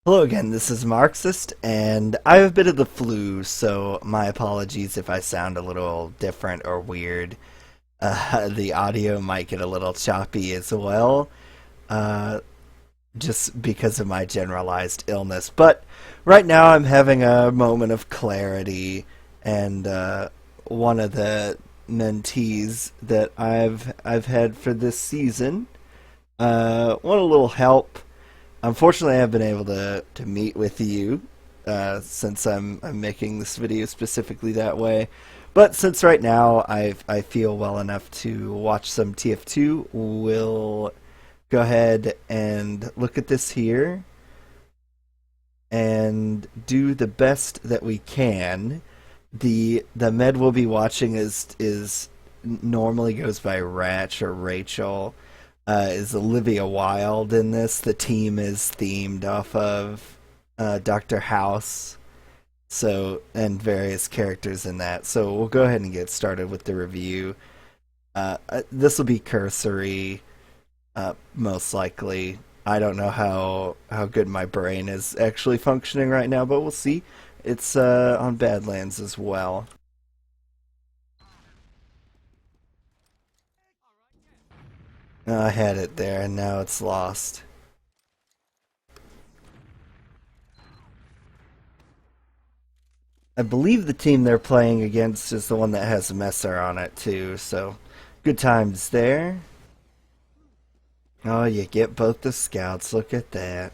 Hello again, this is Marxist, and I have a bit of the flu, so my apologies if I sound a little different or weird. The audio might get a little choppy as well, uh, just because of my generalized illness. But right now I'm having a moment of clarity, and one of the mentees that I've had for this season want a little help. Unfortunately, I've been able to meet with you since I'm making this video specifically that way. But since right now I feel well enough to watch some TF2, we'll go ahead and look at this here and do the best that we can. The med we'll be watching is normally goes by Rach or Rachel. Is Olivia Wilde in this. The team is themed off of Dr. House, so and various characters in that. So we'll go ahead and get started with the review. This will be cursory, most likely. I don't know how good my brain is actually functioning right now, but we'll see. It's on Badlands as well. I had it there, and now it's lost. I believe the team they're playing against is the one that has Messer on it, too, so good times there. Oh, you get both the scouts, look at that.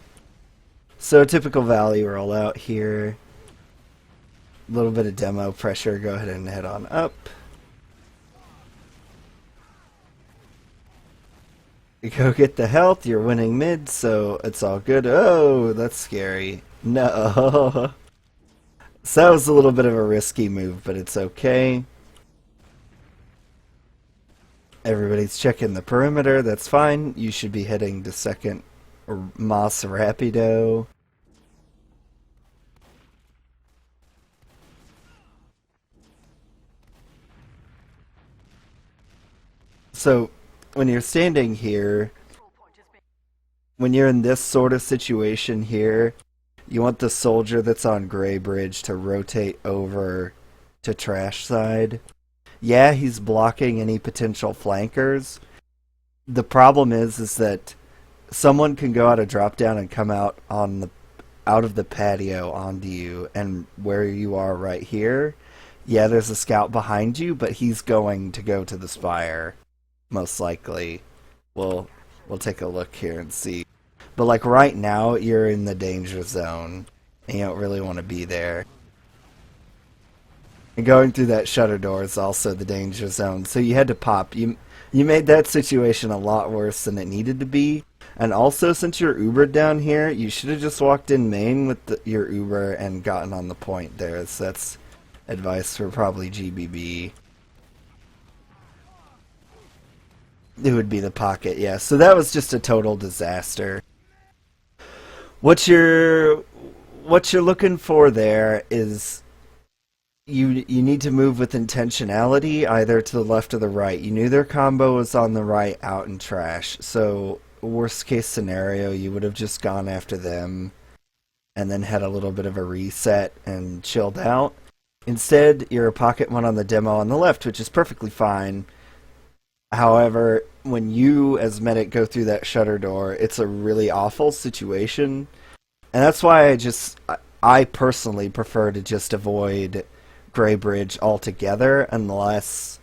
So, typical Valley rollout here. A little bit of demo pressure, go ahead and head on up. Go get the health, you're winning mid, so it's all good. Oh, that's scary. No. So that was a little bit of a risky move, but it's okay. Everybody's checking the perimeter, that's fine. You should be heading to second Mas Rapido. So, when you're standing here, when you're in this sort of situation here, you want the soldier that's on Gray Bridge to rotate over to trash side. Yeah, he's blocking any potential flankers. The problem is that someone can go out a drop down and come out of the patio onto you, and where you are right here, yeah, there's a scout behind you, but he's going to go to the spire, most likely. We'll take a look here and see. But like right now, you're in the danger zone, and you don't really want to be there. And going through that shutter door is also the danger zone. So you had to pop. You made that situation a lot worse than it needed to be. And also, since you're Ubered down here, you should have just walked in main with your Uber and gotten on the point there. So that's advice for probably GBB. It would be the pocket, yeah. So that was just a total disaster. What you're looking for there is you need to move with intentionality, either to the left or the right. You knew their combo was on the right, out in trash. So worst case scenario, you would have just gone after them and then had a little bit of a reset and chilled out. Instead, your pocket went on the demo on the left, which is perfectly fine. However, when you as medic go through that shutter door, it's a really awful situation. And that's why I personally prefer to just avoid Gray Bridge altogether unless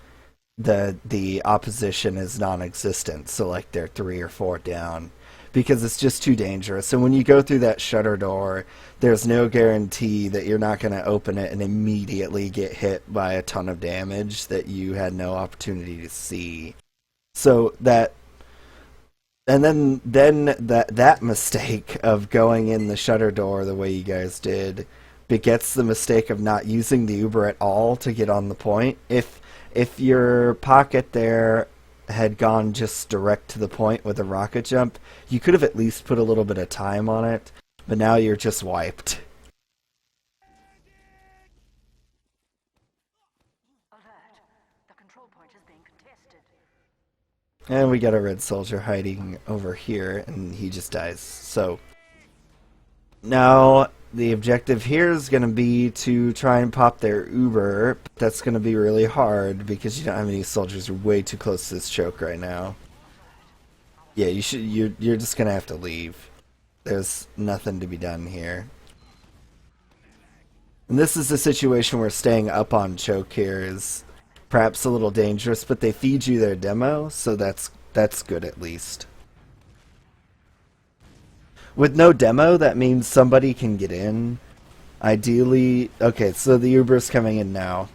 the opposition is non-existent. So like they're 3 or 4 down. Because it's just too dangerous. So when you go through that shutter door, there's no guarantee that you're not going to open it and immediately get hit by a ton of damage that you had no opportunity to see. So that, and then that mistake of going in the shutter door the way you guys did begets the mistake of not using the Uber at all to get on the point. If your pocket there had gone just direct to the point with a rocket jump, you could have at least put a little bit of time on it, but now you're just wiped. And we got a red soldier hiding over here, and he just dies. So Now, the objective here is going to be to try and pop their Uber, but that's going to be really hard because you don't have any soldiers. You're way too close to this choke right now. Yeah, you should. You're just going to have to leave. There's nothing to be done here. And this is a situation where staying up on choke here is perhaps a little dangerous, but they feed you their demo, so that's good at least. With no demo, that means somebody can get in. Ideally, okay, so the Uber's coming in now.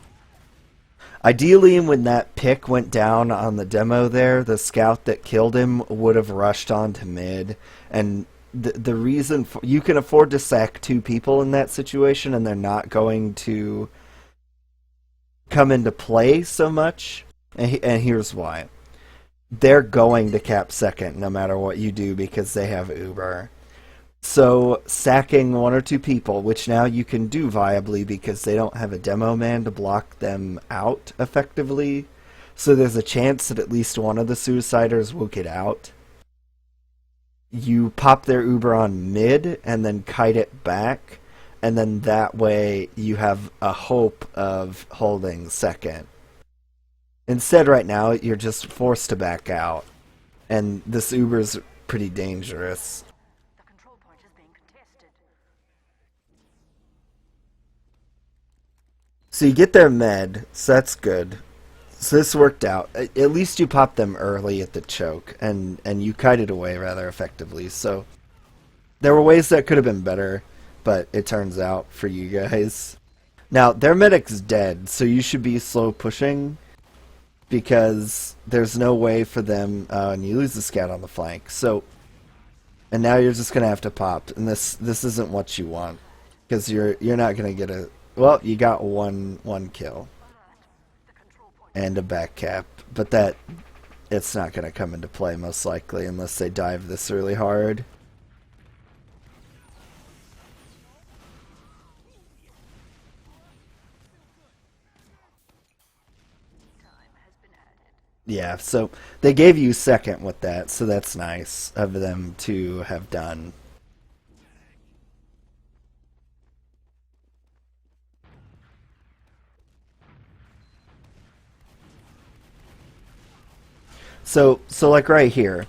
Ideally, when that pick went down on the demo there, the scout that killed him would have rushed onto mid, and the reason for, you can afford to sack two people in that situation, and they're not going to come into play so much. And here's why: they're going to cap second no matter what you do because they have Uber. So sacking one or two people, which now you can do viably because they don't have a demo man to block them out effectively. So there's a chance that at least one of the suiciders will get out. You pop their Uber on mid and then kite it back, and then that way you have a hope of holding second. Instead, right now, you're just forced to back out, and this Uber's pretty dangerous. So you get their med, so that's good. So this worked out. At least you popped them early at the choke, and you kited away rather effectively. So there were ways that could have been better, but it turns out for you guys. Now, their medic's dead, so you should be slow pushing, because there's no way for them, and you lose the scout on the flank. So, and now you're just gonna have to pop, and this isn't what you want, because you're not gonna get a. Well, you got one kill and a back cap, but that it's not going to come into play most likely unless they dive this really hard. Yeah, so they gave you second with that, so that's nice of them to have done. So like right here,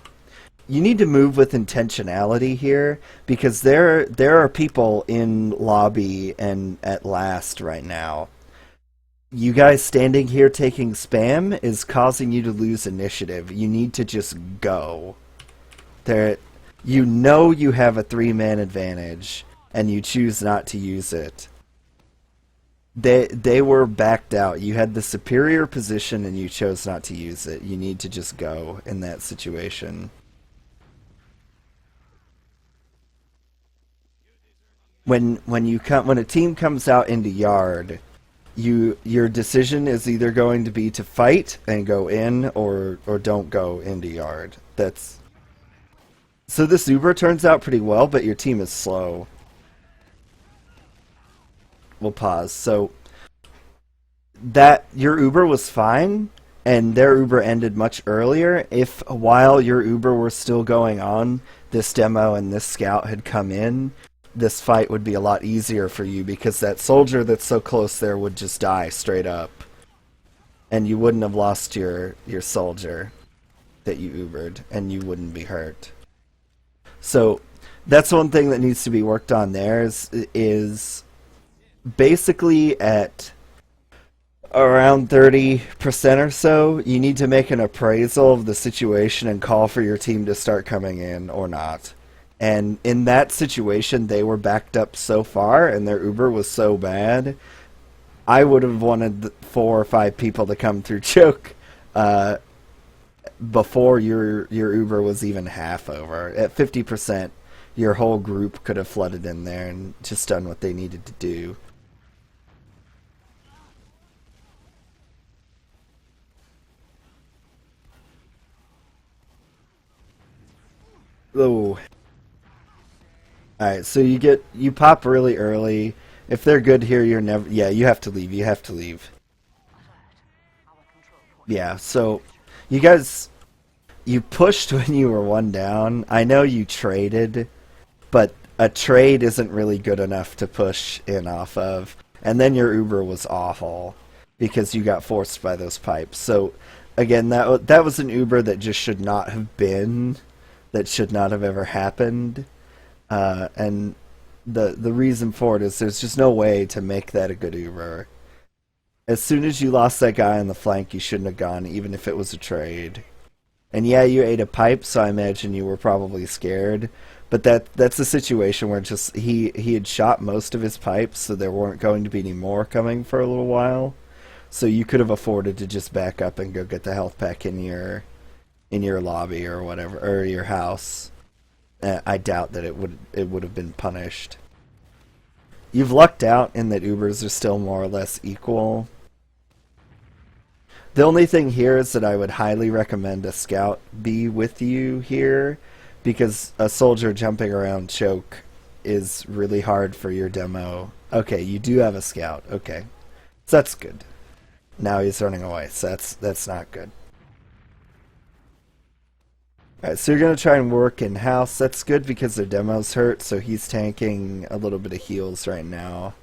you need to move with intentionality here because there are people in lobby and at last right now. You guys standing here taking spam is causing you to lose initiative. You need to just go. There, you know you have a three-man advantage and you choose not to use it. They were backed out. You had the superior position and you chose not to use it. You need to just go in that situation. When a team comes out into yard, your decision is either going to be to fight and go in or don't go into yard. That's so this Uber turns out pretty well, but your team is slow. We'll pause. So that your Uber was fine and their Uber ended much earlier. If while your Uber were still going on, this demo and this scout had come in, this fight would be a lot easier for you because that soldier that's so close there would just die straight up. And you wouldn't have lost your soldier that you Ubered and you wouldn't be hurt. So that's one thing that needs to be worked on there is basically at around 30% or so, you need to make an appraisal of the situation and call for your team to start coming in or not. And in that situation, they were backed up so far and their Uber was so bad, I would have wanted 4 or 5 people to come through choke before your Uber was even half over. At 50%, your whole group could have flooded in there and just done what they needed to do. Oh. Alright, so you pop really early. If they're good here, you're never... Yeah, you have to leave. You have to leave. Yeah, so you guys... You pushed when you were one down. I know you traded, but a trade isn't really good enough to push in off of. And then your Uber was awful because you got forced by those pipes. So again, that was an Uber that just should not have been, that should not have ever happened. And the reason for it is there's just no way to make that a good Uber. As soon as you lost that guy on the flank, you shouldn't have gone, even if it was a trade. And yeah, you ate a pipe, so I imagine you were probably scared. But that's a situation where just he had shot most of his pipes, so there weren't going to be any more coming for a little while. So you could have afforded to just back up and go get the health pack in your lobby or whatever, or your house. I doubt that it would have been punished. You've lucked out in that Ubers are still more or less equal. The only thing here is that I would highly recommend a scout be with you here, because a soldier jumping around choke is really hard for your demo. Okay, you do have a scout. Okay, so that's good. Now he's running away, so that's not good. Alright, so you're going to try and work in-house. That's good because their demo's hurt, so he's tanking a little bit of heals right now.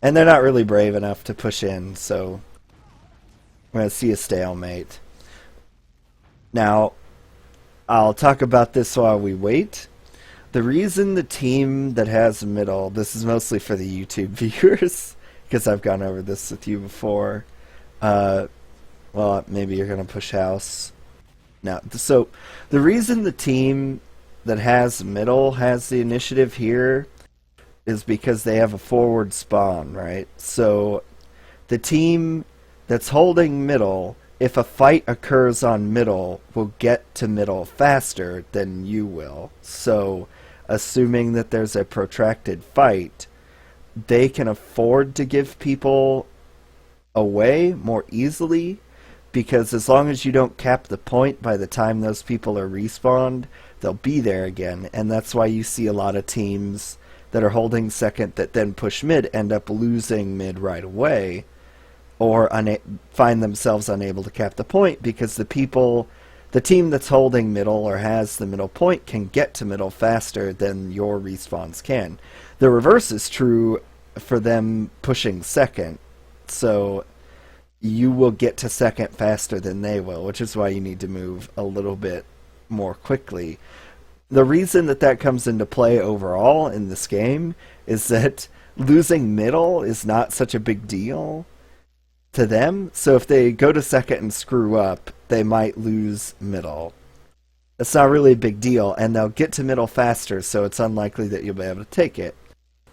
And they're not really brave enough to push in, so we're going to see a stalemate. Now, I'll talk about this while we wait. The reason the team that has middle, this is mostly for the YouTube viewers, because I've gone over this with you before. Well, maybe you're going to push house. Now, so the reason the team that has middle has the initiative here is because they have a forward spawn, right? So the team that's holding middle, if a fight occurs on middle, will get to middle faster than you will. So assuming that there's a protracted fight, they can afford to give people away more easily, because as long as you don't cap the point by the time those people are respawned, they'll be there again. And that's why you see a lot of teams that are holding second that then push mid end up losing mid right away, or find themselves unable to cap the point, because the team that's holding middle or has the middle point can get to middle faster than your respawns can. The reverse is true for them pushing second, so you will get to second faster than they will, which is why you need to move a little bit more quickly. The reason that comes into play overall in this game is that losing middle is not such a big deal to them. So if they go to second and screw up, they might lose middle. It's not really a big deal, and they'll get to middle faster, so it's unlikely that you'll be able to take it.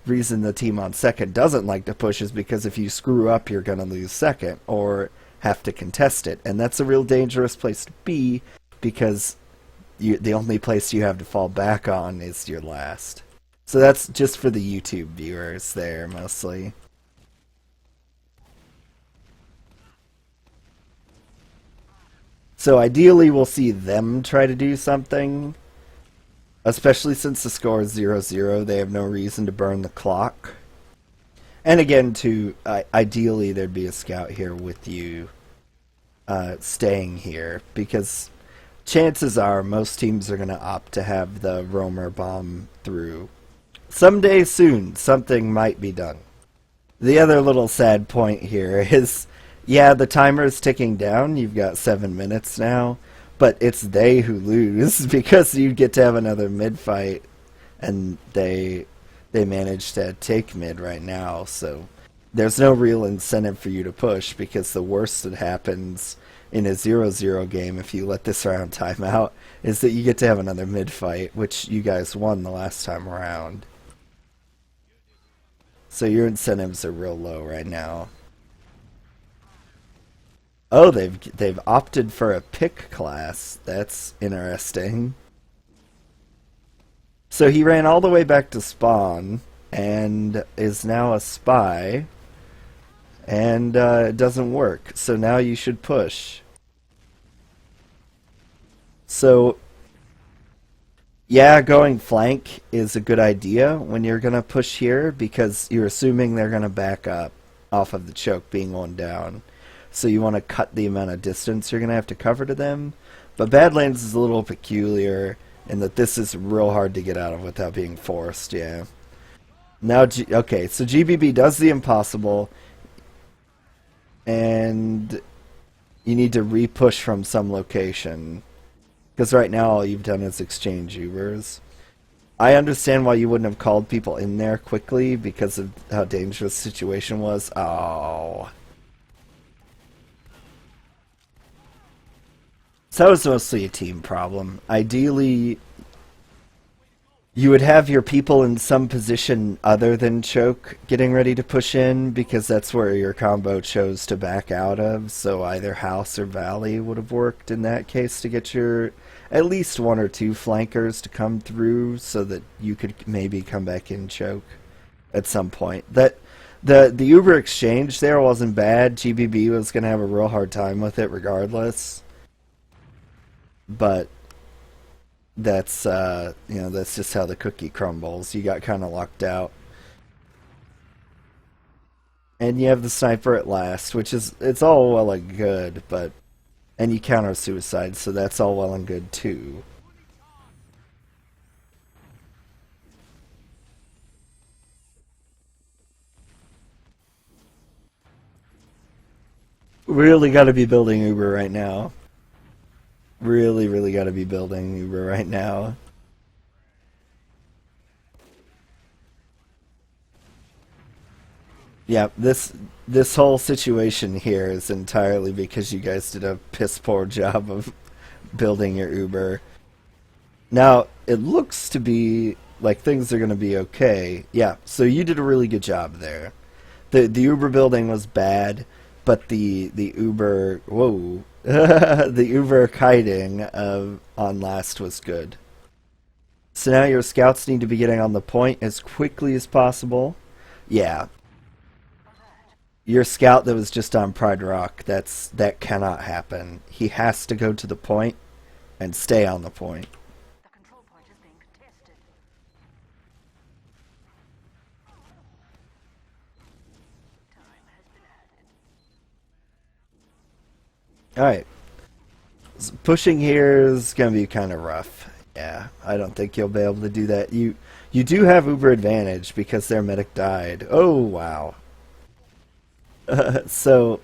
Reason the team on second doesn't like to push is because if you screw up, you're going to lose second or have to contest it, and that's a real dangerous place to be, because the only place you have to fall back on is your last. So that's just for the YouTube viewers there, mostly. So ideally we'll see them try to do something, especially since the score is 0-0, they have no reason to burn the clock. And again, ideally there'd be a scout here with you staying here, because chances are most teams are going to opt to have the roamer bomb through. Someday soon, something might be done. The other little sad point here is, yeah, the timer is ticking down. You've got 7 minutes now, but it's they who lose, because you get to have another mid fight, and they manage to take mid right now. So there's no real incentive for you to push, because the worst that happens in a 0-0 game, if you let this round time out, is that you get to have another mid fight, which you guys won the last time around. So your incentives are real low right now. Oh, they've opted for a pick class. That's interesting. So he ran all the way back to spawn and is now a spy, and it doesn't work. So now you should push. So yeah, going flank is a good idea when you're going to push here, because you're assuming they're going to back up off of the choke being one down. so you want to cut the amount of distance you're going to have to cover to them. But Badlands is a little peculiar in that this is real hard to get out of without being forced, yeah. Now, okay, so GBB does the impossible, and you need to re-push from some location. Because right now all you've done is exchange Ubers. I understand why you wouldn't have called people in there quickly because of how dangerous the situation was. Oh. So that was mostly a team problem. Ideally, you would have your people in some position other than choke getting ready to push in, because that's where your combo chose to back out of. So either house or valley would have worked in that case to get your at least one or two flankers to come through so that you could maybe come back in choke at some point. That the Uber exchange there wasn't bad. GBB was going to have a real hard time with it regardless. But that's that's just how the cookie crumbles. You got kind of locked out, and you have the sniper at last, which is it's all well and good, but and you counter suicide, so that's all well and good too. Really got to be building Uber right now. Really got to be building Uber right now. Yeah, this whole situation here is entirely because you guys did a piss poor job of building your Uber. Now, it looks to be like things are going to be okay. Yeah, so you did a really good job there. The Uber building was bad, but the Uber the Uber kiting on last was good. So now your scouts need to be getting on the point as quickly as possible. Yeah. Your scout that was just on Pride Rock, that cannot happen. He has to go to the point and stay on the point. The control point is being contested. Time has been added. Alright. Pushing here is going to be kind of rough. Yeah, I don't think you'll be able to do that. You do have Uber advantage because their medic died. Oh, wow. So,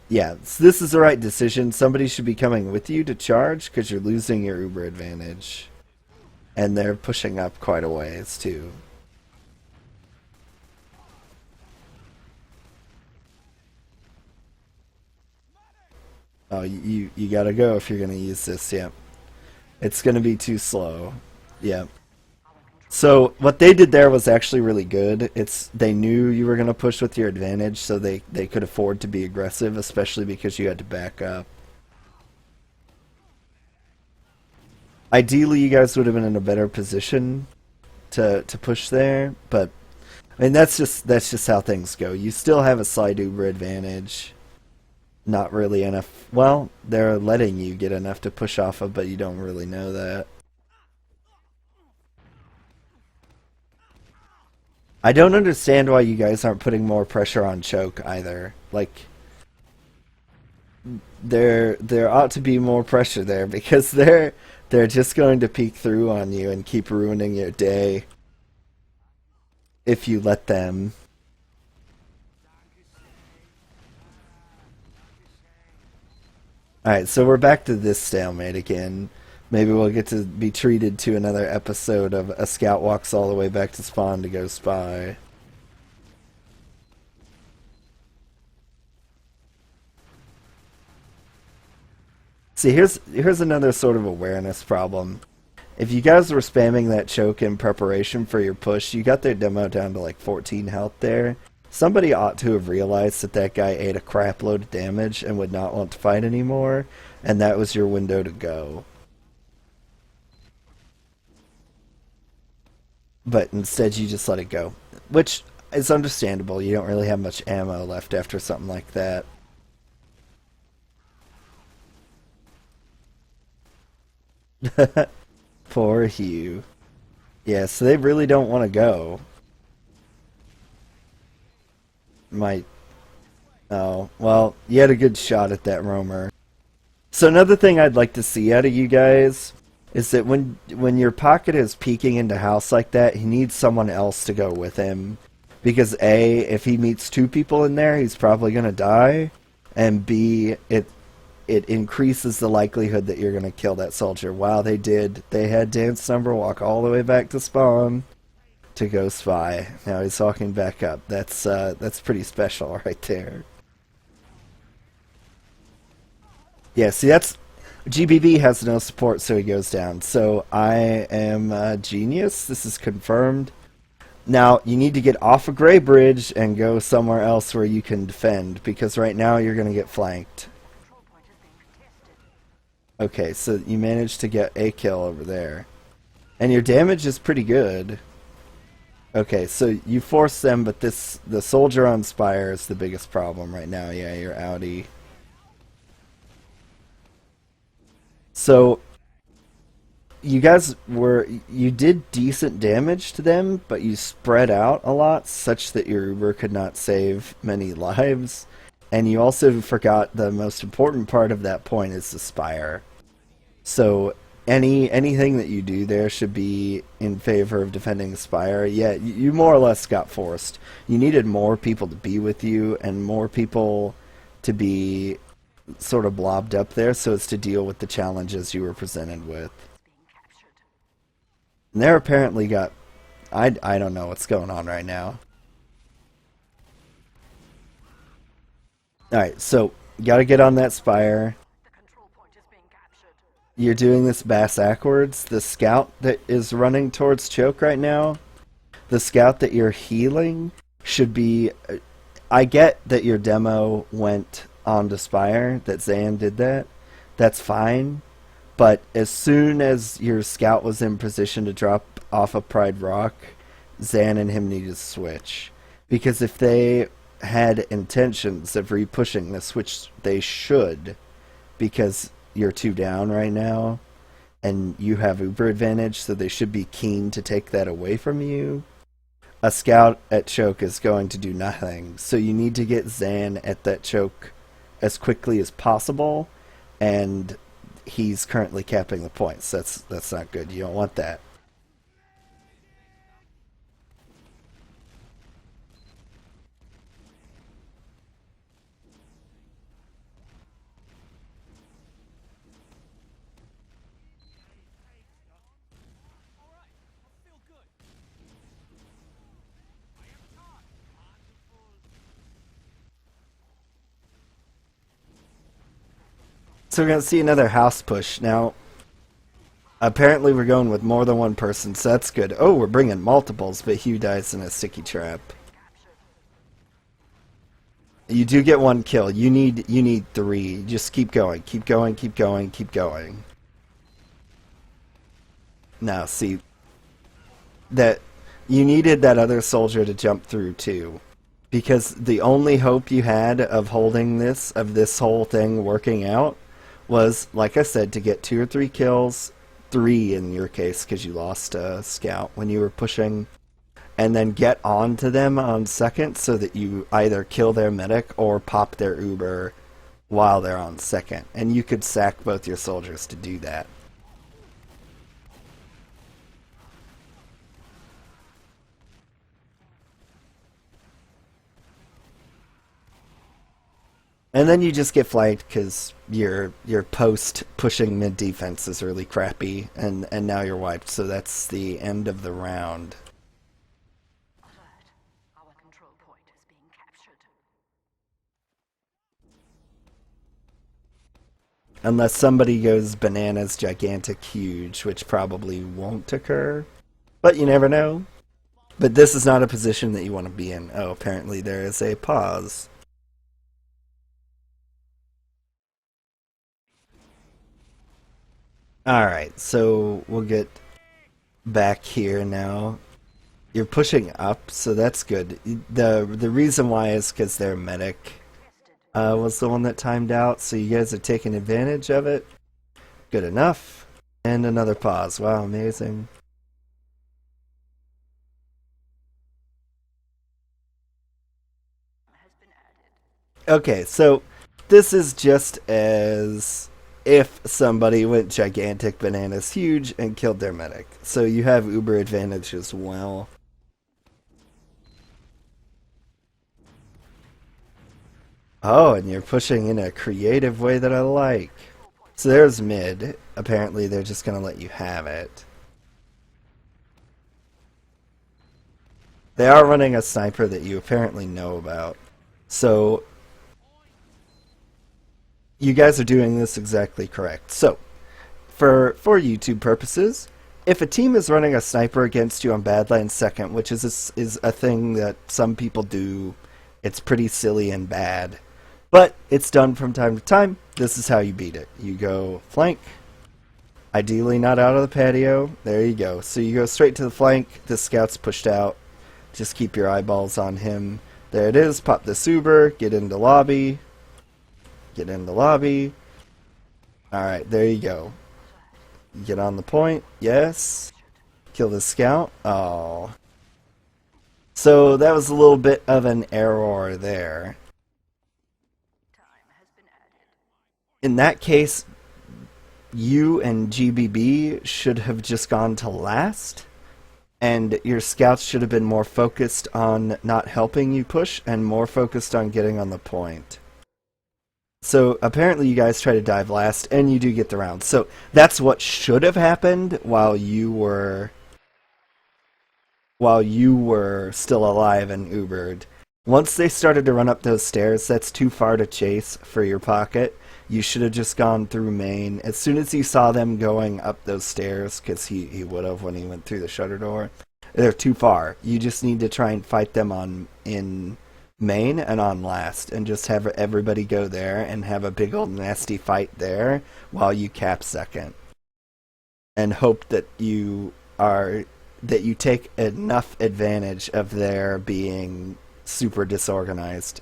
yeah, so this is the right decision. Somebody should be coming with you to charge because you're losing your Uber advantage. And they're pushing up quite a ways, too. Oh, you gotta go if you're gonna use this, yeah. It's gonna be too slow. Yeah. So what they did there was actually really good. They knew you were gonna push with your advantage, so they could afford to be aggressive, especially because you had to back up. Ideally, you guys would have been in a better position to push there, but I mean that's just how things go. You still have a slight Uber advantage. Not really enough. Well, they're letting you get enough to push off of, but you don't really know that. I don't understand why you guys aren't putting more pressure on choke either. Like, there ought to be more pressure there because they're just going to peek through on you and keep ruining your day if you let them. Alright, so we're back to this stalemate again. Maybe we'll get to be treated to another episode of a scout walks all the way back to spawn to go spy. See, here's another sort of awareness problem. If you guys were spamming that choke in preparation for your push, you got their demo down to like 14 health there. Somebody ought to have realized that that guy ate a crap load of damage and would not want to fight anymore, and that was your window to go. But instead you just let it go, which is understandable. You don't really have much ammo left after something like that. Poor Hugh. Yeah, so they really don't want to go. Might Oh, well, you had a good shot at that roamer. So another thing I'd like to see out of you guys is that when your pocket is peeking into house like that, he needs someone else to go with him. Because A, if he meets two people in there, he's probably gonna die. And B, it increases the likelihood that you're gonna kill that soldier. Wow, they did. They had Dance Number walk all the way back to spawn to go spy. Now he's walking back up. That's pretty special right there. Yeah, see, that's GBB has no support, so he goes down. So I am a genius. This is confirmed. Now you need to get off a gray bridge and go somewhere else where you can defend, because right now you're going to get flanked. Control point is being contested. Okay, so you managed to get a kill over there, and your damage is pretty good. Okay, so you force them, but the soldier on Spire is the biggest problem right now. Yeah, you're outie. So you guys you did decent damage to them, but you spread out a lot such that your Uber could not save many lives, and you also forgot the most important part of that point is the Spire. So anything that you do there should be in favor of defending the Spire. Yeah, you more or less got forced. You needed more people to be with you and more people to be sort of blobbed up there so as to deal with the challenges you were presented with. Being captured. And they're apparently got... I don't know what's going on right now. Alright, so you gotta get on that Spire. The control point is being captured. You're doing this bass backwards. The scout that is running towards Choke right now, the scout that you're healing should be... I get that your demo went onto Spire, that Zan did that. That's fine. But as soon as your scout was in position to drop off of Pride Rock, Zan and him needed to switch. Because if they had intentions of re-pushing this, which they should, because you're two down right now, and you have Uber advantage, so they should be keen to take that away from you. A scout at Choke is going to do nothing, so you need to get Zan at that Choke as quickly as possible, and he's currently capping the points. That's not good. You don't want that. So we're going to see another house push. Now, apparently we're going with more than one person, so that's good. Oh, we're bringing multiples, but Hugh dies in a sticky trap. You do get one kill. You need 3. Just keep going. Keep going, keep going, keep going. Now, see, that you needed that other soldier to jump through too. Because the only hope you had of holding this, of this whole thing working out, was, like I said, to get 2 or 3 kills, 3 in your case, because you lost a scout when you were pushing, and then get onto them on second so that you either kill their medic or pop their Uber while they're on second. And you could sack both your soldiers to do that. And then you just get flanked because your post pushing mid defense is really crappy, and now you're wiped. So that's the end of the round. Alert. Our control point is being captured. Unless somebody goes bananas gigantic huge, which probably won't occur. But you never know. But this is not a position that you want to be in. Oh, apparently there is a pause. Alright, so we'll get back here now. You're pushing up, so that's good. The reason why is because their medic was the one that timed out, so you guys are taking advantage of it. Good enough. And another pause. Wow, amazing. Has been added. Okay, so this is just as if somebody went gigantic bananas huge and killed their medic. So you have uber advantage as well. Oh, and you're pushing in a creative way that I like. So there's mid. Apparently they're just going to let you have it. They are running a sniper that you apparently know about. So you guys are doing this exactly correct. So for YouTube purposes, if a team is running a sniper against you on Badlands second, which is a thing that some people do, it's pretty silly and bad. But it's done from time to time. This is how you beat it. You go flank, ideally not out of the patio. There you go. So you go straight to the flank. The scout's pushed out. Just keep your eyeballs on him. There it is. Pop this Uber. Get into lobby. Get into lobby. Alright, there you go. Get on the point. Yes. Kill the scout. Oh. So that was a little bit of an error there. In that case, you and GBB should have just gone to last, and your scouts should have been more focused on not helping you push and more focused on getting on the point. So apparently you guys try to dive last, and you do get the round. So that's what should have happened while you were still alive and Ubered. Once they started to run up those stairs, that's too far to chase for your pocket. You should have just gone through main. As soon as you saw them going up those stairs, because he would have when he went through the shutter door, they're too far. You just need to try and fight them in main and on last, and just have everybody go there and have a big old nasty fight there while you cap second. And hope that you take enough advantage of their being super disorganized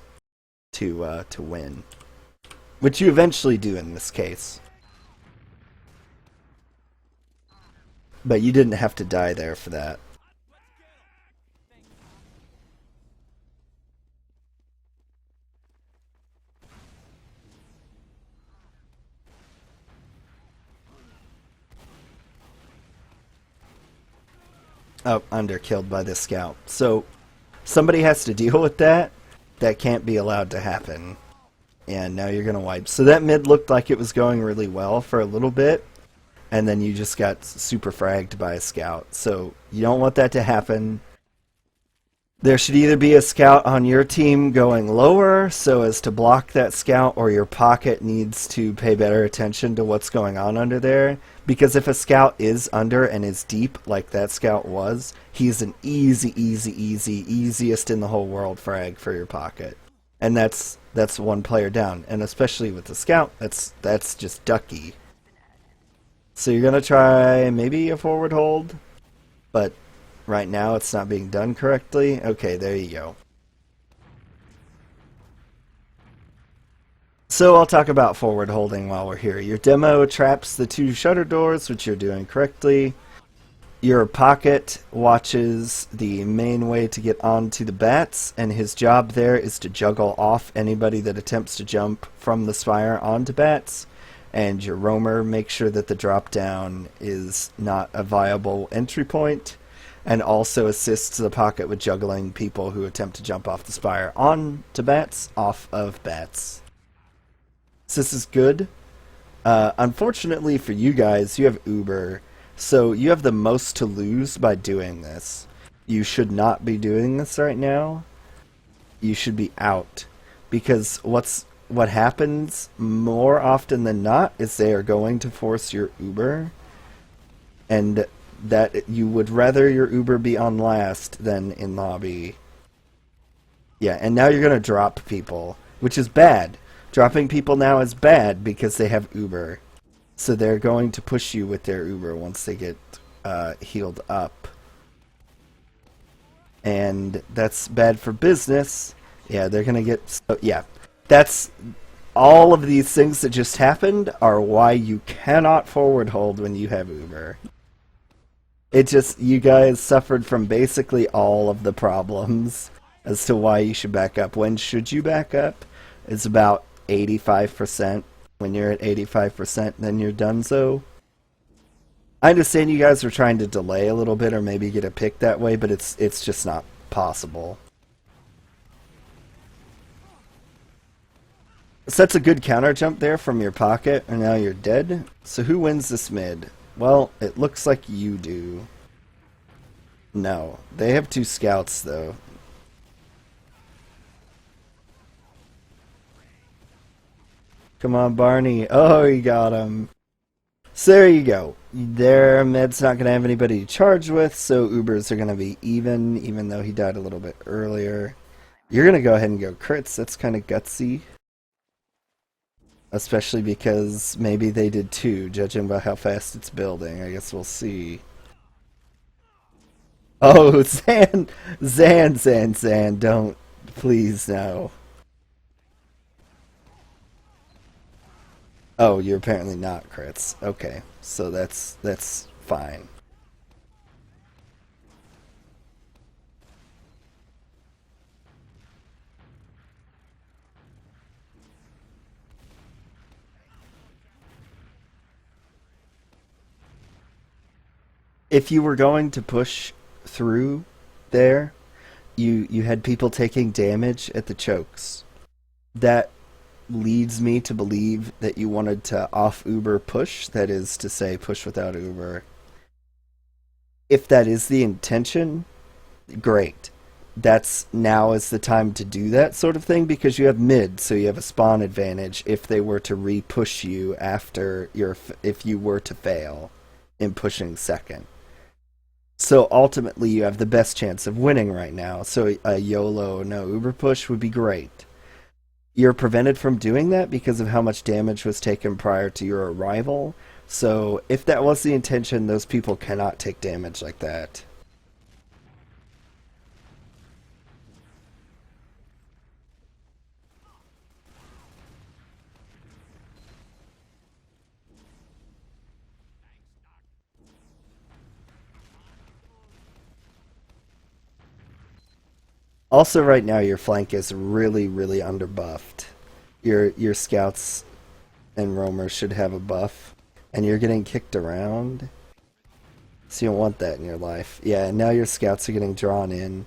to win. Which you eventually do in this case. But you didn't have to die there for that. Oh, underkilled by the scout. So, somebody has to deal with that. That can't be allowed to happen. And now you're going to wipe. So that mid looked like it was going really well for a little bit, and then you just got super fragged by a scout. So you don't want that to happen. There should either be a scout on your team going lower so as to block that scout, or your pocket needs to pay better attention to what's going on under there. Because if a scout is under and is deep, like that scout was, he's an easiest in the whole world frag for your pocket. And that's one player down, and especially with the scout, that's just ducky. So you're gonna try maybe a forward hold, but right now it's not being done correctly. Okay, there you go. So I'll talk about forward holding while we're here. Your demo traps the two shutter doors, which you're doing correctly. Your pocket watches the main way to get onto the bats, and his job there is to juggle off anybody that attempts to jump from the spire onto bats. And your roamer makes sure that the drop down is not a viable entry point, and also assists the pocket with juggling people who attempt to jump off the spire onto bats, off of bats. So this is good. Unfortunately for you guys, you have Uber. So you have the most to lose by doing this. You should not be doing this right now. You should be out. Because what happens more often than not is they are going to force your Uber. And that you would rather your Uber be on last than in lobby. Yeah, and now you're going to drop people, which is bad. Dropping people now is bad because they have Uber. So they're going to push you with their Uber once they get healed up. And that's bad for business. Yeah, they're going to get... So, yeah, that's... All of these things that just happened are why you cannot forward hold when you have Uber. It just... You guys suffered from basically all of the problems as to why you should back up. When should you back up? It's about 85%. When you're at 85%, then you're done. So I understand you guys are trying to delay a little bit or maybe get a pick that way, but it's just not possible. So that's a good counter jump there from your pocket, and now you're dead. So who wins this mid? Well, it looks like you do. No, they have 2 scouts though. Come on, Barney. Oh, you got him. So there you go. Their med's not going to have anybody to charge with, so Ubers are going to be even though he died a little bit earlier. You're going to go ahead and go crits. That's kind of gutsy. Especially because maybe they did too, judging by how fast it's building. I guess we'll see. Oh, Zan, don't. Please, no. Oh, you're apparently not crits. Okay, so that's fine. If you were going to push through there, you had people taking damage at the chokes. That leads me to believe that you wanted to off Uber push, that is to say push without Uber. If that is the intention, great. That's now is the time to do that sort of thing because you have mid, so you have a spawn advantage if they were to re-push you after if you were to fail in pushing second. So ultimately you have the best chance of winning right now. So a YOLO no Uber push would be great. You're prevented from doing that because of how much damage was taken prior to your arrival. So if that was the intention, those people cannot take damage like that. Also, right now your flank is really underbuffed. Your scouts and roamers should have a buff, and you're getting kicked around. So you don't want that in your life. Yeah, and now your scouts are getting drawn in.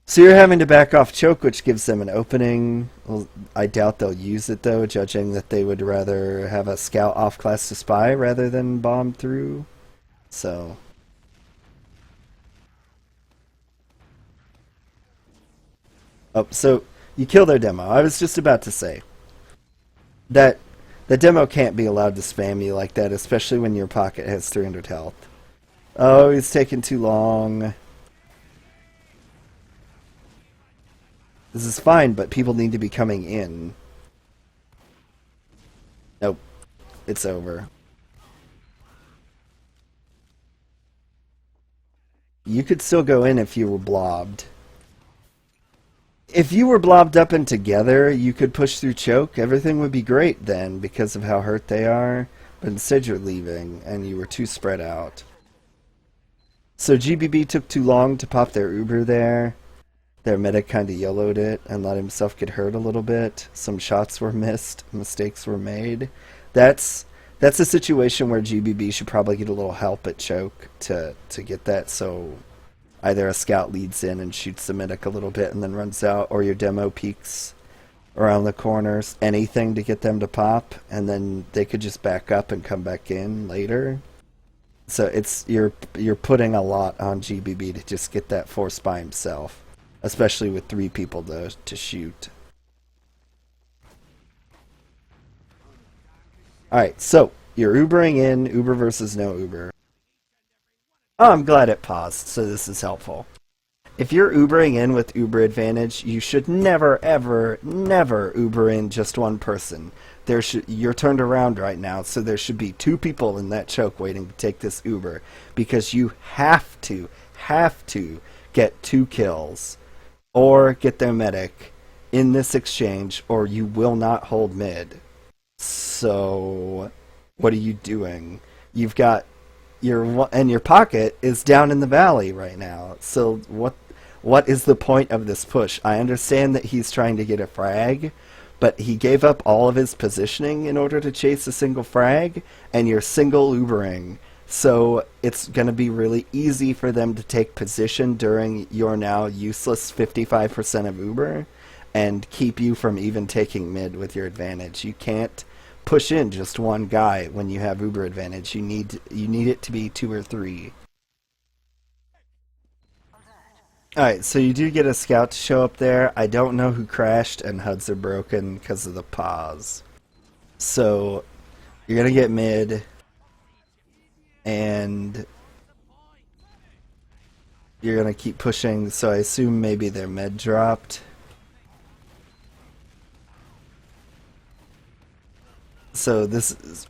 So you're having to back off choke, which gives them an opening. Well, I doubt they'll use it though, judging that they would rather have a scout off class to spy rather than bomb through. So oh, so you kill their demo. I was just about to say that the demo can't be allowed to spam you like that, especially when your pocket has 300 health. Oh, he's taking too long. This is fine, but people need to be coming in. Nope. It's over. You could still go in if you were blobbed. If you were blobbed up and together, you could push through choke. Everything would be great then because of how hurt they are. But instead you're leaving, and you were too spread out. So GBB took too long to pop their Uber there. Their medic kind of YOLO'd it and let himself get hurt a little bit. Some shots were missed. Mistakes were made. That's a situation where GBB should probably get a little help at choke to get that. So either a scout leads in and shoots the medic a little bit and then runs out, or your demo peeks around the corners. Anything to get them to pop, and then they could just back up and come back in later. So you're putting a lot on GBB to just get that force by himself, especially with 3 people to shoot. Alright, so you're Ubering in, Uber versus no Uber. Oh, I'm glad it paused, so this is helpful. If you're Ubering in with Uber advantage, you should never, ever, never Uber in just one person. You're turned around right now, so there should be 2 people in that choke waiting to take this Uber, because you have to get 2 kills, or get their medic in this exchange, or you will not hold mid. So, what are you doing? You've got your pocket is down in the valley right now. So what is the point of this push? I understand that he's trying to get a frag, but he gave up all of his positioning in order to chase a single frag, and you're single Ubering. So it's going to be really easy for them to take position during your now useless 55% of Uber and keep you from even taking mid with your advantage. You can't push in just one guy when you have Uber advantage. You need it to be 2 or 3. Alright, so you do get a scout to show up there. I don't know who crashed, and HUDs are broken because of the pause. So, you're going to get mid, and you're going to keep pushing, so I assume maybe their med dropped. So this is...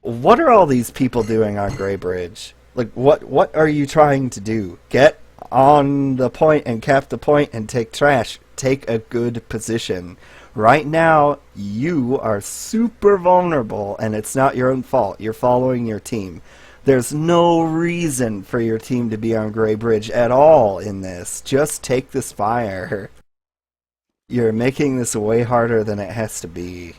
What are all these people doing on Grey Bridge? Like, what are you trying to do? Get on the point and cap the point and take trash. Take a good position. Right now, you are super vulnerable, and it's not your own fault. You're following your team. There's no reason for your team to be on Grey Bridge at all in this. Just take this fire. You're making this way harder than it has to be.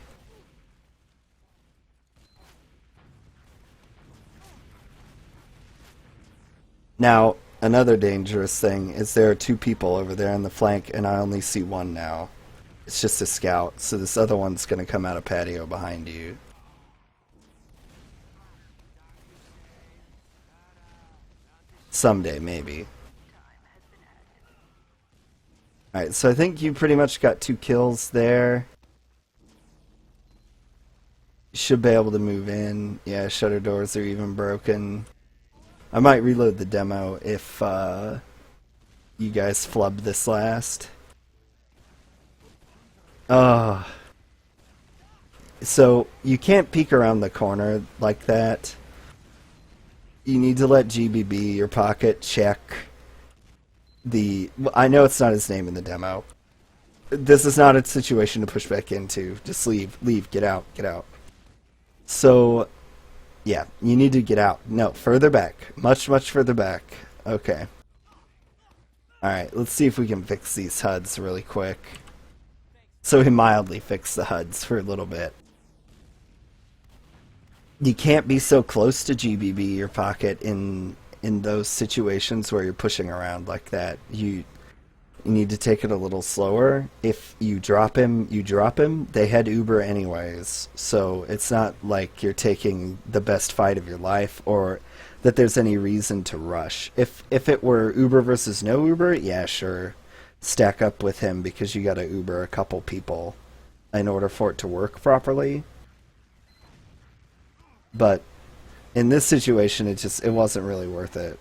Now, another dangerous thing is there are 2 people over there on the flank, and I only see 1 now. It's just a scout, so this other one's going to come out of patio behind you. Someday, maybe. Alright, so I think you pretty much got 2 kills there. You should be able to move in. Yeah, shutter doors are even broken. I might reload the demo if you guys flub this last. So you can't peek around the corner like that. You need to let GBB, your pocket, check the... I know it's not his name in the demo. This is not a situation to push back into. Just leave, get out. So... yeah, you need to get out. No, further back. Much further back. Okay. Alright, let's see if we can fix these HUDs really quick. So we mildly fix the HUDs for a little bit. You can't be so close to GBB, your pocket, in those situations where you're pushing around like that. You need to take it a little slower. If you drop him, you drop him. They had Uber anyways, so it's not like you're taking the best fight of your life or that there's any reason to rush. If it were Uber versus no Uber, yeah, sure. Stack up with him because you gotta Uber a couple people in order for it to work properly. But in this situation, it wasn't really worth it.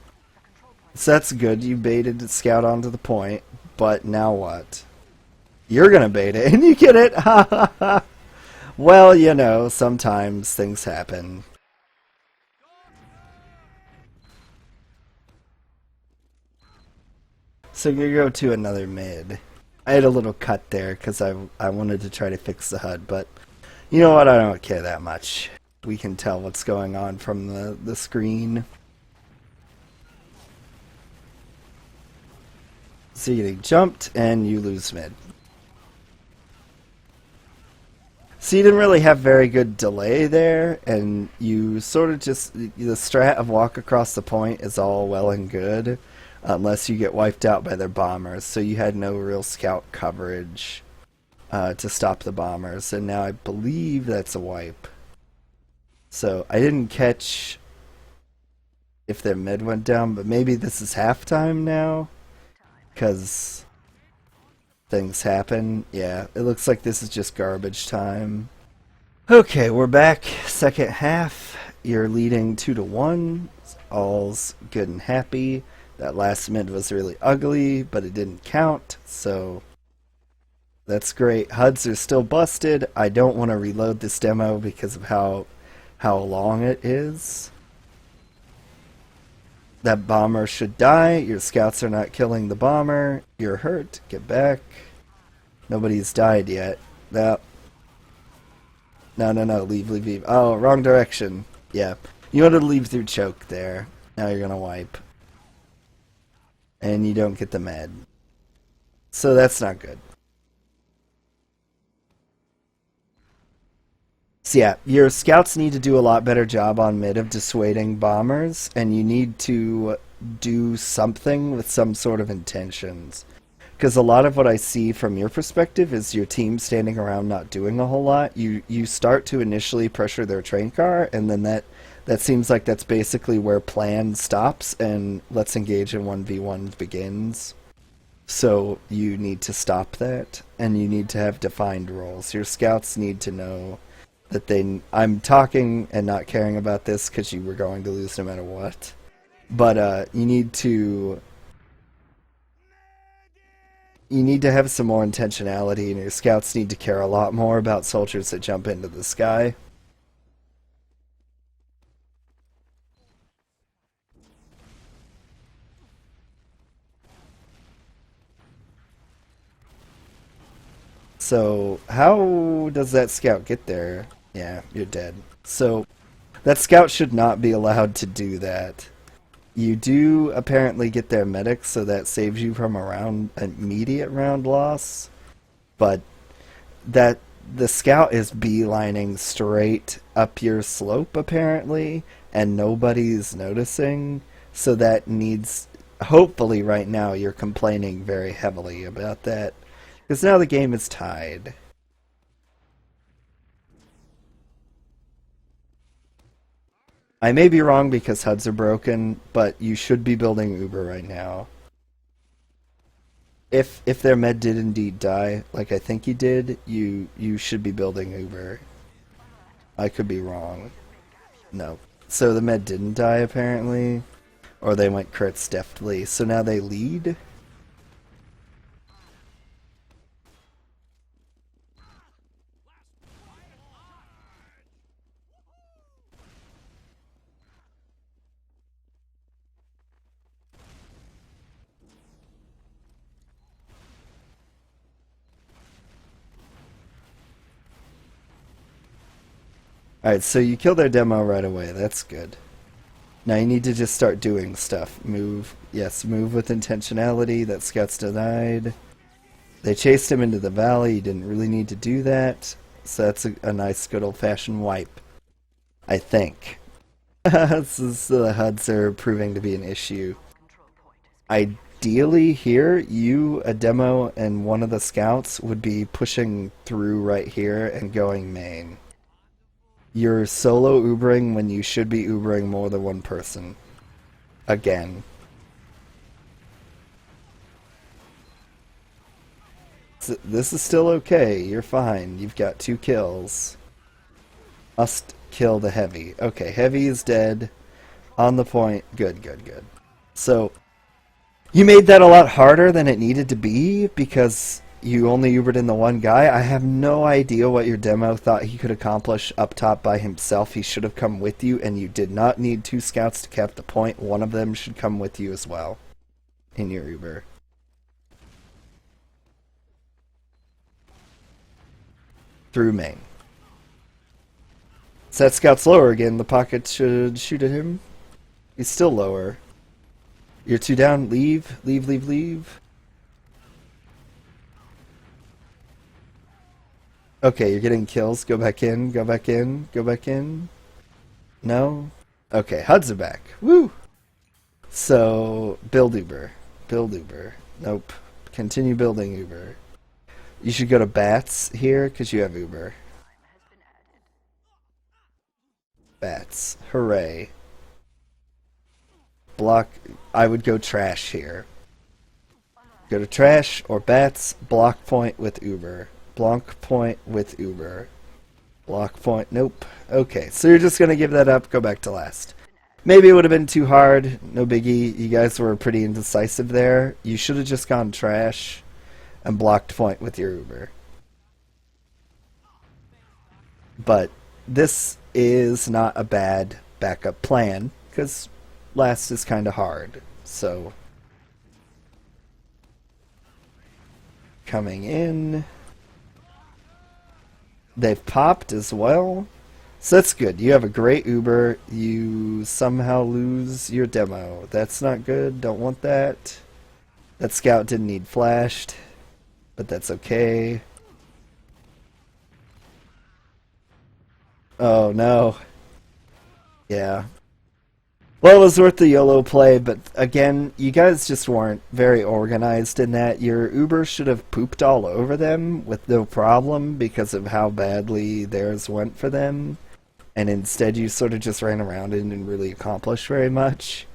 So that's good. You baited the scout onto the point. But now what? You're gonna bait it, and you get it! Ha ha ha! Well, you know, sometimes things happen. So you go to another mid. I had a little cut there, because I wanted to try to fix the HUD, but you know what? I don't care that much. We can tell what's going on from the screen. So you're getting jumped, and you lose mid. So you didn't really have very good delay there, and you sort of just... the strat of walk across the point is all well and good, unless you get wiped out by their bombers. So you had no real scout coverage to stop the bombers, and now I believe that's a wipe. So I didn't catch if their mid went down, but maybe this is halftime now? Because things happen. Yeah, it looks like this is just garbage time. Okay, we're back. Second half. You're leading 2-1. All's good and happy. That last mid was really ugly, but it didn't count, so that's great. HUDs are still busted. I don't want to reload this demo because of how long it is. That bomber should die. Your scouts are not killing the bomber. You're hurt. Get back. Nobody's died yet. No. No. Leave. Oh, wrong direction. Yeah. You wanted to leave through choke there. Now you're going to wipe. And you don't get the med. So that's not good. So yeah, your scouts need to do a lot better job on mid of dissuading bombers, and you need to do something with some sort of intentions. Because a lot of what I see from your perspective is your team standing around not doing a whole lot. You start to initially pressure their train car, and then that seems like that's basically where plan stops, and let's engage in 1v1 begins. So you need to stop that, and you need to have defined roles. Your scouts need to know that I'm talking and not caring about this because you were going to lose no matter what. But you need to have some more intentionality, and your scouts need to care a lot more about soldiers that jump into the sky. So, how does that scout get there? Yeah, you're dead. So, that scout should not be allowed to do that. You do apparently get their medics, so that saves you from an immediate round loss. But that the scout is beelining straight up your slope apparently, and nobody's noticing. So that needs, hopefully right now you're complaining very heavily about that, because now the game is tied. I may be wrong because HUDs are broken, but you should be building Uber right now. If their med did indeed die, like I think he did, you should be building Uber. I could be wrong. No. So the med didn't die apparently, or they went crits deftly. So now they lead. Alright, so you kill their demo right away. That's good. Now you need to just start doing stuff. Move. Yes, move with intentionality. That scout's denied. They chased him into the valley. You didn't really need to do that. So that's a nice, good old-fashioned wipe. I think. The HUDs are proving to be an issue. Ideally here, you, a demo, and one of the scouts would be pushing through right here and going main. You're solo Ubering when you should be Ubering more than one person. Again. This is still okay. You're fine. You've got 2 kills. Must kill the heavy. Okay, heavy is dead. On the point. Good, good, good. So, you made that a lot harder than it needed to be because you only Ubered in the one guy. I have no idea what your demo thought he could accomplish up top by himself. He should have come with you, and you did not need 2 scouts to cap the point. One of them should come with you as well in your Uber. Through main. So that scout's lower again. The pocket should shoot at him. He's still lower. You're 2 down. Leave. Leave, leave, leave. Okay, you're getting kills. Go back in. Go back in. Go back in. No? Okay, HUDs are back. Woo! So, build Uber. Build Uber. Nope. Continue building Uber. You should go to Bats here, because you have Uber. Bats. Hooray. Block. I would go Trash here. Go to Trash or Bats. Block point with Uber. Block point with Uber. Block point. Nope. Okay, so you're just going to give that up. Go back to last. Maybe it would have been too hard. No biggie. You guys were pretty indecisive there. You should have just gone Trash and blocked point with your Uber. But this is not a bad backup plan, because last is kind of hard. So, coming in. They've popped as well. So that's good. You have a great Uber. You somehow lose your demo. That's not good. Don't want that. That scout didn't need flashed, but that's okay. Oh no. Yeah. Well, it was worth the YOLO play, but again, you guys just weren't very organized in that. Your Uber should have pooped all over them with no problem because of how badly theirs went for them. And instead you sort of just ran around and didn't really accomplish very much.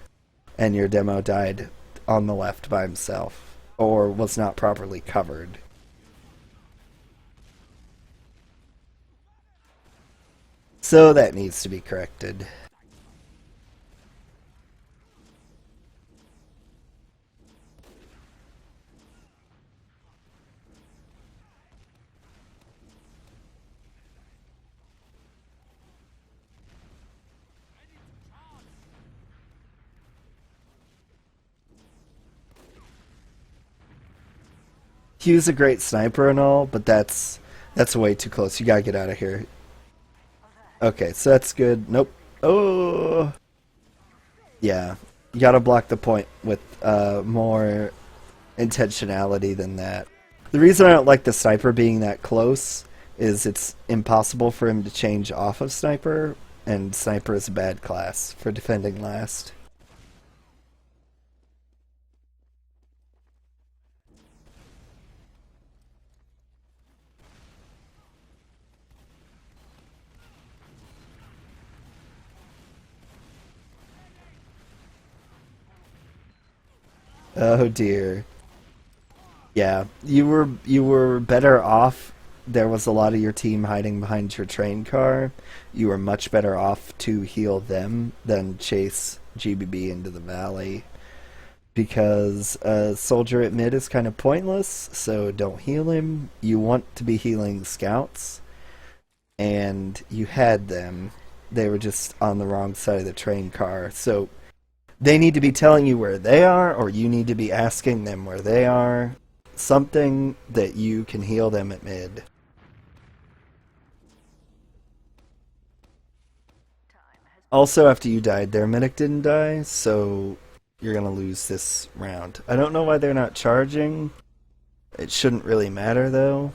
And your demo died on the left by himself, or was not properly covered. So that needs to be corrected. Hugh's a great sniper and all, but that's way too close. You gotta get out of here. Okay, so that's good. Nope. Oh, yeah. You gotta block the point with more intentionality than that. The reason I don't like the sniper being that close is it's impossible for him to change off of sniper, and sniper is a bad class for defending last. Oh dear. Yeah, you were better off. There was a lot of your team hiding behind your train car. You were much better off to heal them than chase GBB into the valley. Because a soldier at mid is kind of pointless, so don't heal him. You want to be healing scouts. And you had them. They were just on the wrong side of the train car. So they need to be telling you where they are, or you need to be asking them where they are. Something that you can heal them at mid. Also, after you died, their medic didn't die, so you're gonna lose this round. I don't know why they're not charging. It shouldn't really matter, though.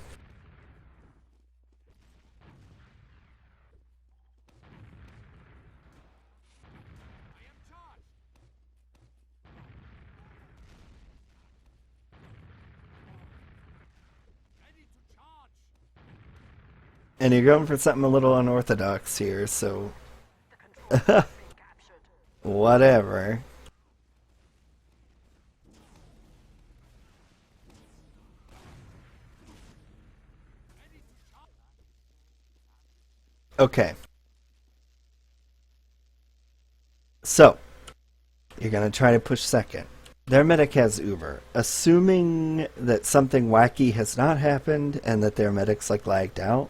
And you're going for something a little unorthodox here, so whatever. Okay. So, you're going to try to push second. Their medic has Uber. Assuming that something wacky has not happened and that their medic's like lagged out,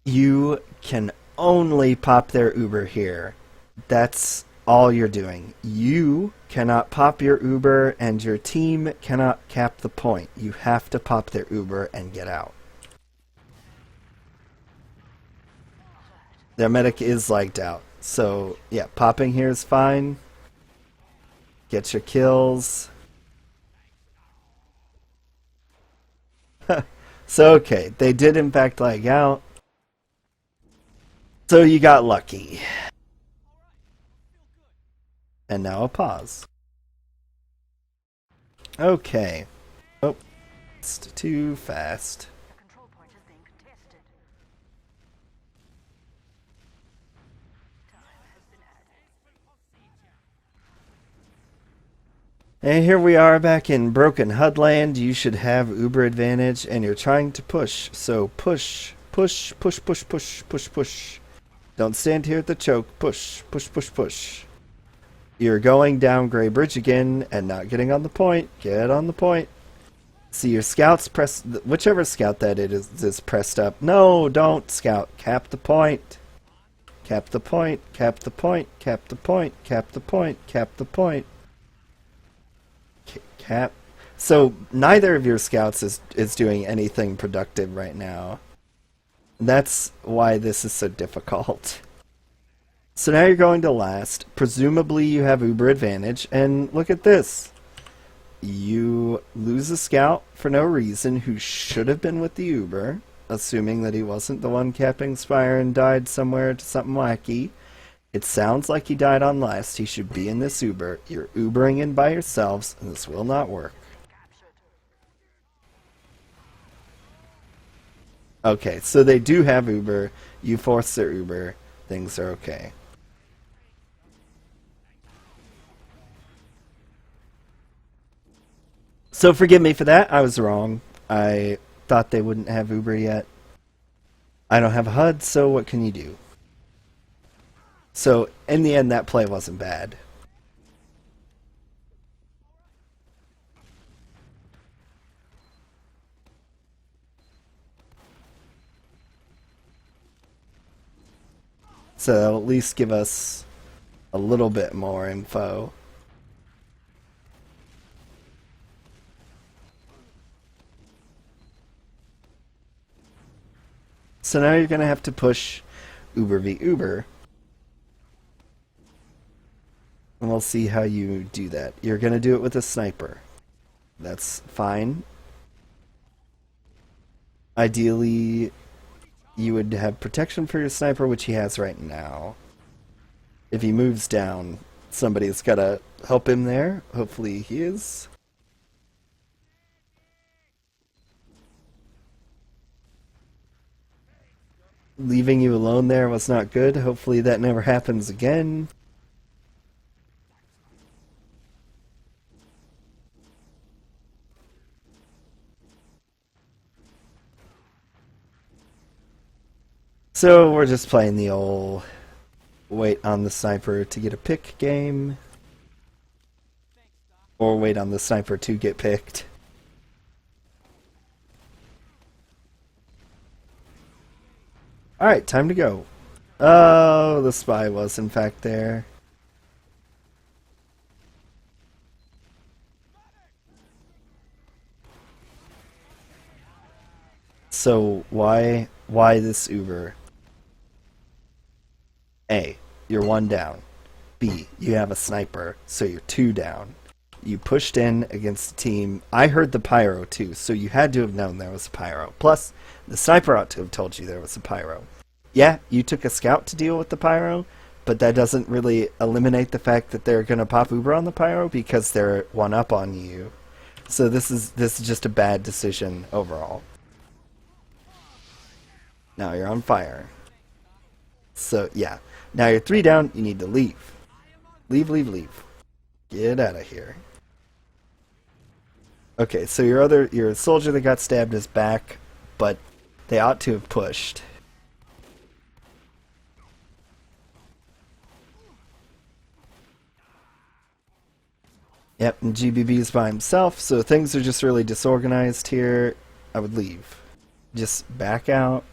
you can only pop their Uber here. That's all you're doing. You cannot pop your Uber and your team cannot cap the point. You have to pop their Uber and get out. Their medic is lagged out. So, yeah, popping here is fine. Get your kills. So, okay, they did in fact lag out. So you got lucky. And now a pause. Okay. Oh, it's too fast. The control point is being contested. Time has been added. And here we are back in Broken Hudland. You should have Uber advantage, and you're trying to push. So push, push, push, push, push, push, push. Don't stand here at the choke. Push, push, push, push. You're going down Gray Bridge again and not getting on the point. Get on the point. See your scouts press... Whichever scout that it is pressed up. No, don't scout. Cap the point. Cap the point. Cap the point. Cap the point. Cap the point. Cap the point. Cap. So neither of your scouts is doing anything productive right now. That's why this is so difficult. So now you're going to last. Presumably you have Uber advantage. And look at this. You lose a scout for no reason who should have been with the Uber. assuming that he wasn't the one capping Spire and died somewhere to something wacky. It sounds like he died on last. He should be in this Uber. You're Ubering in by yourselves, and this will not work. Okay, so they do have Uber. You force their Uber. Things are okay. So forgive me for that. I was wrong. I thought they wouldn't have Uber yet. I don't have a HUD, so what can you do? So in the end, that play wasn't bad. So that'll at least give us a little bit more info. So now you're going to have to push Uber v Uber. And we'll see how you do that. You're going to do it with a sniper. That's fine. Ideally, you would have protection for your sniper, which he has right now. If he moves down, somebody's got to help him there. Hopefully he is. Leaving you alone there was not good. Hopefully that never happens again. So we're just playing the old wait on the sniper to get a pick game. Or wait on the sniper to get picked. Alright, time to go. Oh, the spy was in fact there. So why this Uber? A, you're 1 down. B, you have a sniper, so you're 2 down. You pushed in against the team. I heard the pyro too, so you had to have known there was a pyro. Plus, the sniper ought to have told you there was a pyro. Yeah, you took a scout to deal with the pyro, but that doesn't really eliminate the fact that they're going to pop Uber on the pyro because they're 1 up on you. So this is just a bad decision overall. Now you're on fire. So yeah, now you're 3 down. You need to leave. Leave. Get out of here. Okay, so your soldier that got stabbed is back, but they ought to have pushed. Yep, and GBB is by himself, so things are just really disorganized here. I would leave. Just back out,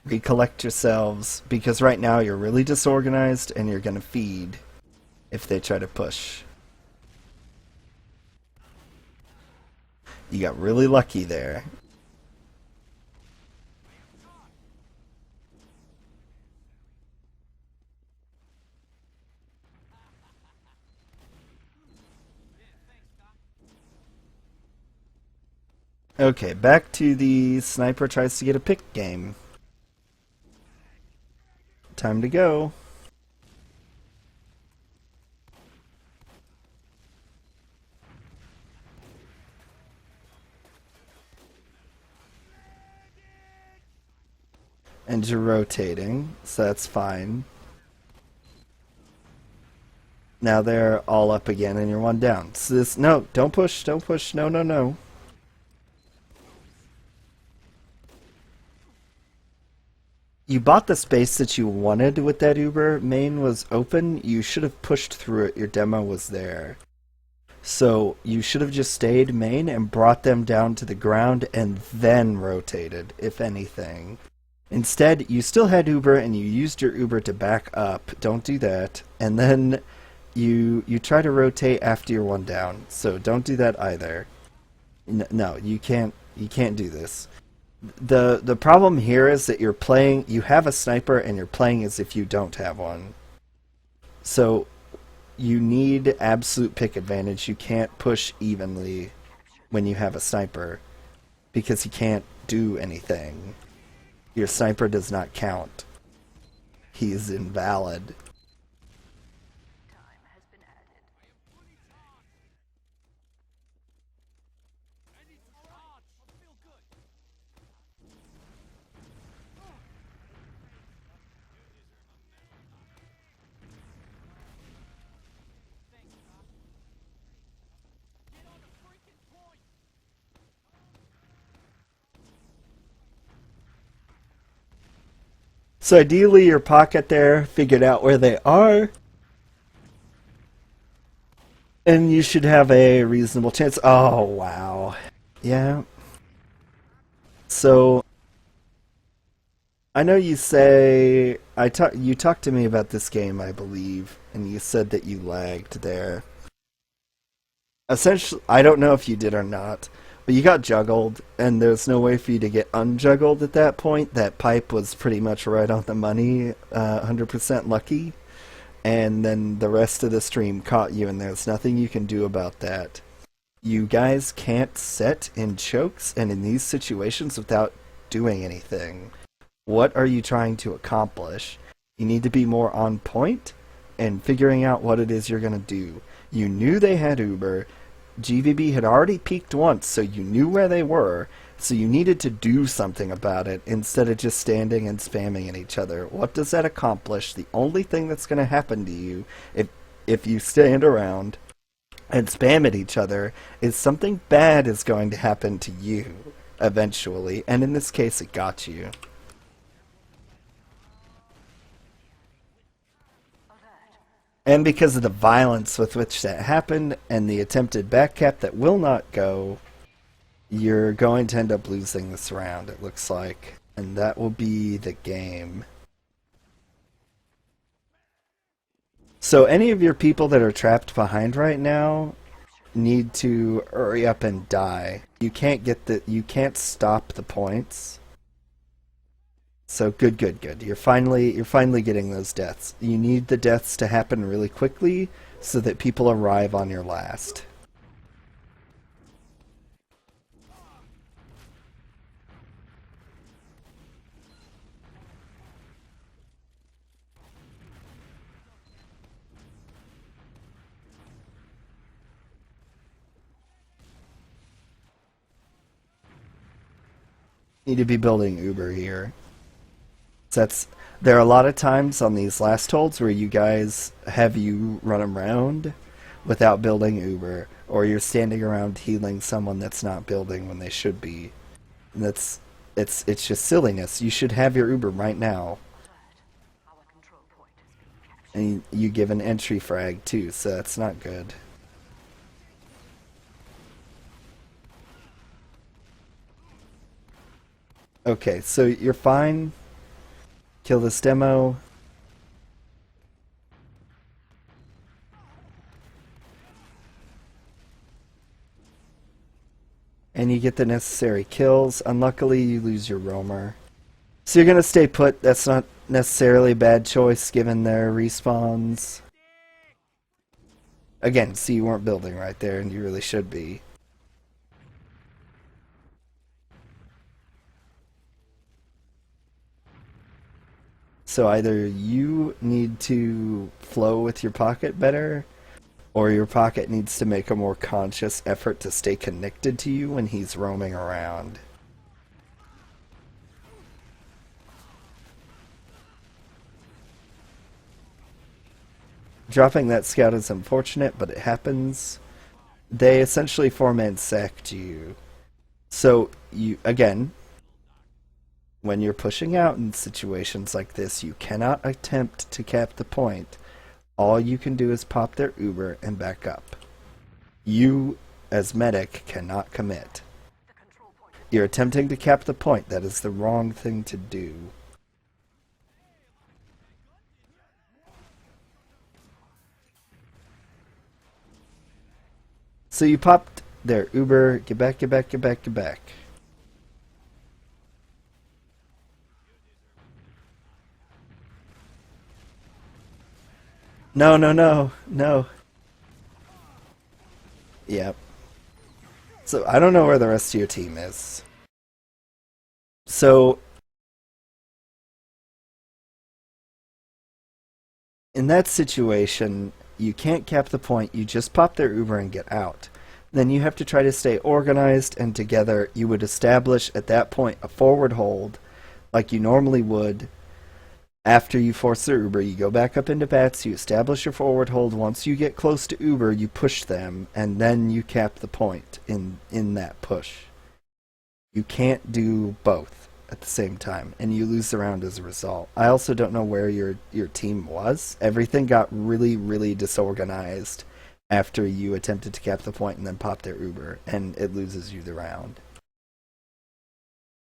recollect yourselves, because right now you're really disorganized and you're going to feed if they try to push. You got really lucky there. Okay, back to the sniper tries to get a pick game. Time to go. And you're rotating, so that's fine. Now they're all up again and you're 1 down. So this, no, don't push, no. You bought the space that you wanted with that Uber. Main was open. You should have pushed through it. Your demo was there. So you should have just stayed main and brought them down to the ground and then rotated, if anything. Instead, you still had Uber and you used your Uber to back up. Don't do that. And then you try to rotate after you're 1 down. So don't do that either. No, you can't do this. The problem here is that you have a sniper and you're playing as if you don't have one. So you need absolute pick advantage. You can't push evenly when you have a sniper because he can't do anything. Your sniper does not count. He is invalid. Time has been added. So ideally your pocket there figured out where they are. And you should have a reasonable chance. Oh, wow. Yeah. So I know you say you talked to me about this game, I believe, and you said that you lagged there. Essentially, I don't know if you did or not, but you got juggled, and there's no way for you to get unjuggled at that point. That pipe was pretty much right on the money, 100% lucky, and then the rest of the stream caught you, and there's nothing you can do about that. You guys can't set in chokes and in these situations without doing anything. What are you trying to accomplish? You need to be more on point and figuring out what it is you're going to do. You knew they had Uber. GVB had already peaked once, so you knew where they were, so you needed to do something about it instead of just standing and spamming at each other. What does that accomplish? The only thing that's going to happen to you if you stand around and spam at each other is something bad is going to happen to you eventually, and in this case it got you. And because of the violence with which that happened and the attempted backcap that will not go, you're going to end up losing this round, it looks like. And that will be the game. So any of your people that are trapped behind right now need to hurry up and die. You can't stop the points. So good. You're finally getting those deaths. You need the deaths to happen really quickly so that people arrive on your last. Need to be building Uber here. There are a lot of times on these last holds where you guys have you run around without building Uber, or you're standing around healing someone that's not building when they should be. And it's just silliness. You should have your Uber right now. Our control point is being captured. And you give an entry frag too, so that's not good. Okay, so you're fine. Kill this demo. And you get the necessary kills. Unluckily, you lose your roamer. So you're going to stay put. That's not necessarily a bad choice given their respawns. Again, see, you weren't building right there, and you really should be. So either you need to flow with your pocket better, or your pocket needs to make a more conscious effort to stay connected to you when he's roaming around. Dropping that scout is unfortunate, but it happens. They essentially four-man sacked you. So, again, when you're pushing out in situations like this, you cannot attempt to cap the point. All you can do is pop their Uber and back up. You, as medic, cannot commit. You're attempting to cap the point. That is the wrong thing to do. So you popped their Uber. Get back. No. Yep. So I don't know where the rest of your team is. So in that situation, you can't cap the point. You just pop their Uber and get out. Then you have to try to stay organized and together. You would establish at that point a forward hold like you normally would. After you force their Uber, you go back up into bats, you establish your forward hold. Once you get close to Uber, you push them, and then you cap the point in that push. You can't do both at the same time, and you lose the round as a result. I also don't know where your team was. Everything got really, really disorganized after you attempted to cap the point and then pop their Uber, and it loses you the round.